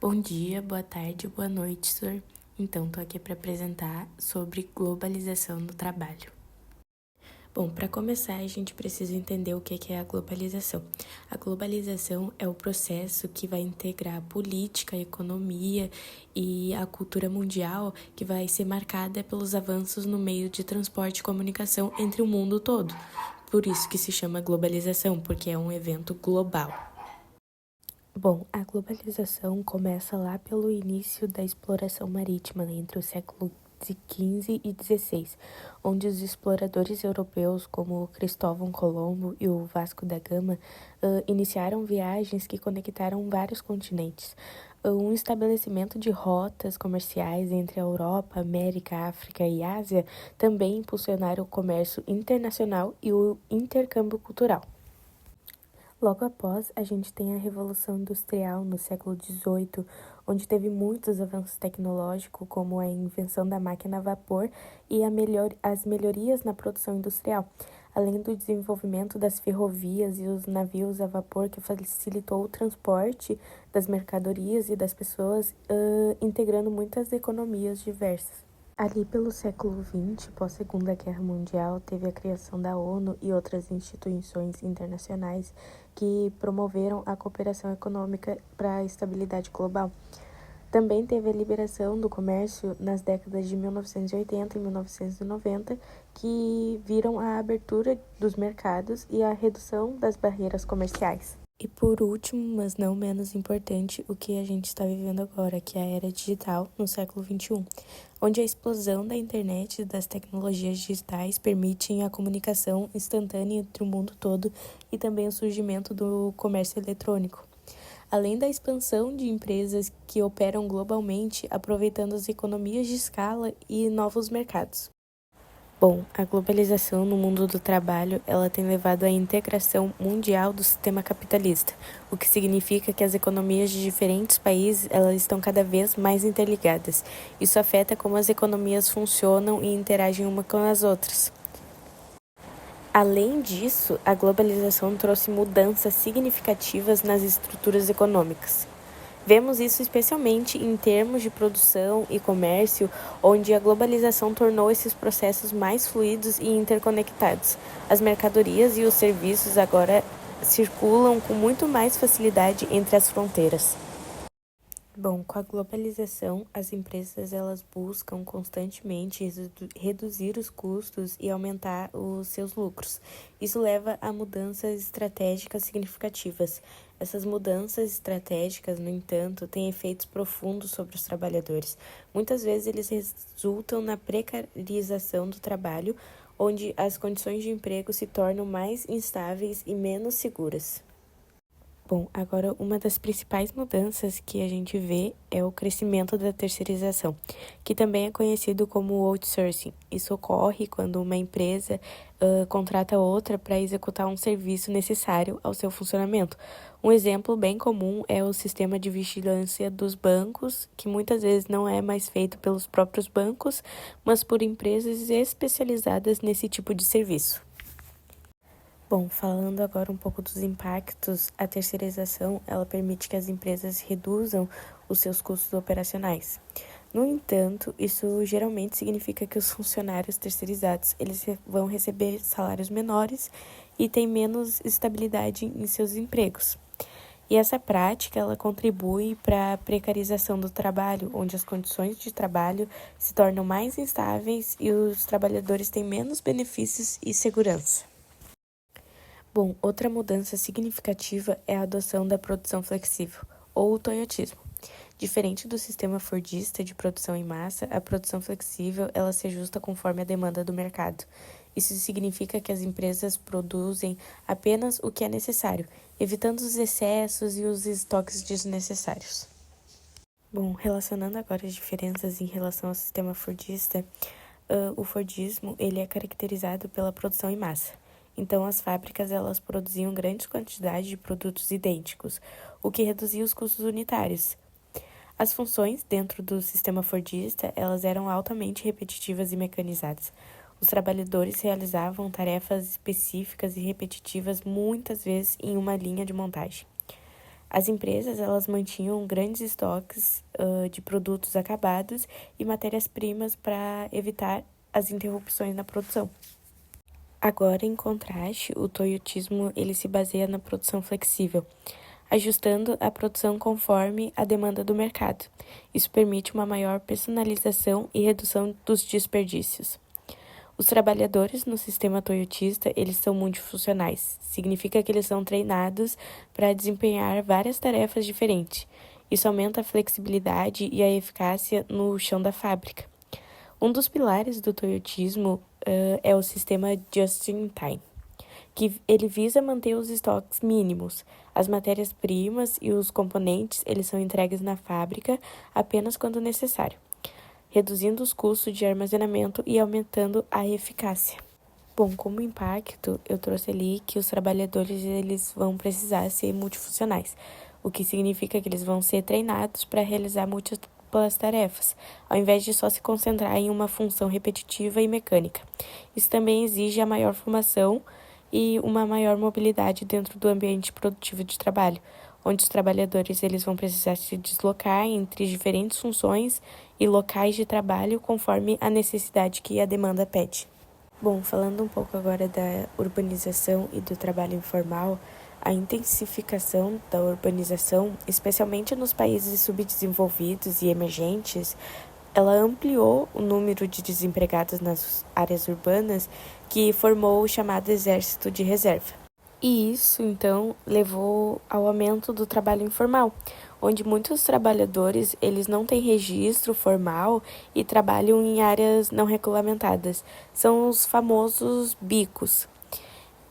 Bom dia, boa tarde, boa noite, senhor. Então, estou aqui para apresentar sobre globalização do trabalho. Bom, para começar, a gente precisa entender o que é a globalização. A globalização é o processo que vai integrar a política, a economia e a cultura mundial, que vai ser marcada pelos avanços no meio de transporte e comunicação entre o mundo todo. Por isso que se chama globalização, porque é um evento global. Bom, a globalização começa lá pelo início da exploração marítima entre o século XV e XVI, onde os exploradores europeus como Cristóvão Colombo e o Vasco da Gama iniciaram viagens que conectaram vários continentes. Um estabelecimento de rotas comerciais entre a Europa, América, África e Ásia também impulsionaram o comércio internacional e o intercâmbio cultural. Logo após, a gente tem a Revolução Industrial no século XVIII, onde teve muitos avanços tecnológicos, como a invenção da máquina a vapor e as melhorias na produção industrial, além do desenvolvimento das ferrovias e os navios a vapor, que facilitou o transporte das mercadorias e das pessoas, integrando muitas economias diversas. Ali pelo século XX, pós-Segunda Guerra Mundial, teve a criação da ONU e outras instituições internacionais que promoveram a cooperação econômica para a estabilidade global. Também teve a liberação do comércio nas décadas de 1980 e 1990, que viram a abertura dos mercados e a redução das barreiras comerciais. E por último, mas não menos importante, o que a gente está vivendo agora, que é a era digital no século XXI, onde a explosão da internet e das tecnologias digitais permitem a comunicação instantânea entre o mundo todo e também o surgimento do comércio eletrônico. Além da expansão de empresas que operam globalmente, aproveitando as economias de escala e novos mercados. Bom, a globalização no mundo do trabalho, ela tem levado à integração mundial do sistema capitalista, o que significa que as economias de diferentes países, elas estão cada vez mais interligadas. Isso afeta como as economias funcionam e interagem uma com as outras. Além disso, a globalização trouxe mudanças significativas nas estruturas econômicas. Vemos isso especialmente em termos de produção e comércio, onde a globalização tornou esses processos mais fluidos e interconectados. As mercadorias e os serviços agora circulam com muito mais facilidade entre as fronteiras. Bom, com a globalização, as empresas elas buscam constantemente reduzir os custos e aumentar os seus lucros. Isso leva a mudanças estratégicas significativas. Essas mudanças estratégicas, no entanto, têm efeitos profundos sobre os trabalhadores. Muitas vezes eles resultam na precarização do trabalho, onde as condições de emprego se tornam mais instáveis e menos seguras. Bom, agora uma das principais mudanças que a gente vê é o crescimento da terceirização, que também é conhecido como outsourcing. Isso ocorre quando uma empresa contrata outra para executar um serviço necessário ao seu funcionamento. Um exemplo bem comum é o sistema de vigilância dos bancos, que muitas vezes não é mais feito pelos próprios bancos, mas por empresas especializadas nesse tipo de serviço. Bom, falando agora um pouco dos impactos, a terceirização, ela permite que as empresas reduzam os seus custos operacionais. No entanto, isso geralmente significa que os funcionários terceirizados, eles vão receber salários menores e têm menos estabilidade em seus empregos. E essa prática, ela contribui para a precarização do trabalho, onde as condições de trabalho se tornam mais instáveis e os trabalhadores têm menos benefícios e segurança. Bom, outra mudança significativa é a adoção da produção flexível, ou o toyotismo. Diferente do sistema fordista de produção em massa, a produção flexível ela se ajusta conforme a demanda do mercado. Isso significa que as empresas produzem apenas o que é necessário, evitando os excessos e os estoques desnecessários. Bom, relacionando agora as diferenças em relação ao sistema fordista, o fordismo ele é caracterizado pela produção em massa. Então, as fábricas elas produziam grandes quantidades de produtos idênticos, o que reduzia os custos unitários. As funções dentro do sistema fordista elas eram altamente repetitivas e mecanizadas. Os trabalhadores realizavam tarefas específicas e repetitivas muitas vezes em uma linha de montagem. As empresas, elas mantinham grandes estoques de produtos acabados e matérias-primas para evitar as interrupções na produção. Agora, em contraste, o toyotismo ele se baseia na produção flexível, ajustando a produção conforme a demanda do mercado. Isso permite uma maior personalização e redução dos desperdícios. Os trabalhadores no sistema toyotista, eles são multifuncionais. Significa que eles são treinados para desempenhar várias tarefas diferentes. Isso aumenta a flexibilidade e a eficácia no chão da fábrica. Um dos pilares do toyotismo é o sistema just-in-time, que ele visa manter os estoques mínimos. As matérias-primas e os componentes, eles são entregues na fábrica apenas quando necessário, reduzindo os custos de armazenamento e aumentando a eficácia. Bom, como impacto, eu trouxe ali que os trabalhadores eles vão precisar ser multifuncionais, o que significa que eles vão ser treinados para realizar múltiplas tarefas, ao invés de só se concentrar em uma função repetitiva e mecânica. Isso também exige a maior formação e uma maior mobilidade dentro do ambiente produtivo de trabalho, onde os trabalhadores eles vão precisar se deslocar entre diferentes funções e locais de trabalho conforme a necessidade que a demanda pede. Bom, falando um pouco agora da urbanização e do trabalho informal, a intensificação da urbanização, especialmente nos países subdesenvolvidos e emergentes, ela ampliou o número de desempregados nas áreas urbanas, que formou o chamado exército de reserva. E isso, então, levou ao aumento do trabalho informal, onde muitos trabalhadores eles não têm registro formal e trabalham em áreas não regulamentadas. São os famosos bicos.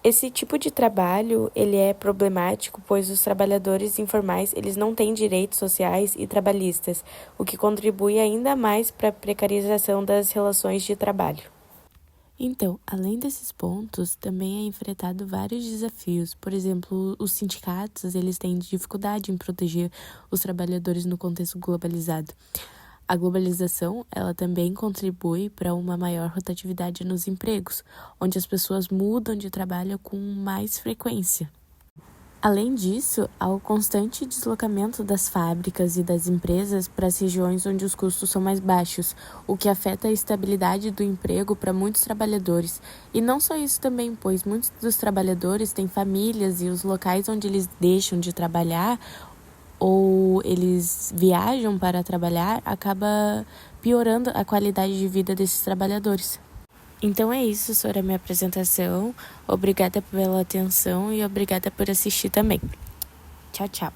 Esse tipo de trabalho ele é problemático, pois os trabalhadores informais eles não têm direitos sociais e trabalhistas, o que contribui ainda mais para a precarização das relações de trabalho. Então, além desses pontos, também é enfrentado vários desafios. Por exemplo, os sindicatos eles têm dificuldade em proteger os trabalhadores no contexto globalizado. A globalização, ela também contribui para uma maior rotatividade nos empregos, onde as pessoas mudam de trabalho com mais frequência. Além disso, há o constante deslocamento das fábricas e das empresas para as regiões onde os custos são mais baixos, o que afeta a estabilidade do emprego para muitos trabalhadores. E não só isso também, pois muitos dos trabalhadores têm famílias e os locais onde eles deixam de trabalhar ou eles viajam para trabalhar, acaba piorando a qualidade de vida desses trabalhadores. Então é isso sobre a minha apresentação. Obrigada pela atenção e obrigada por assistir também. Tchau, tchau.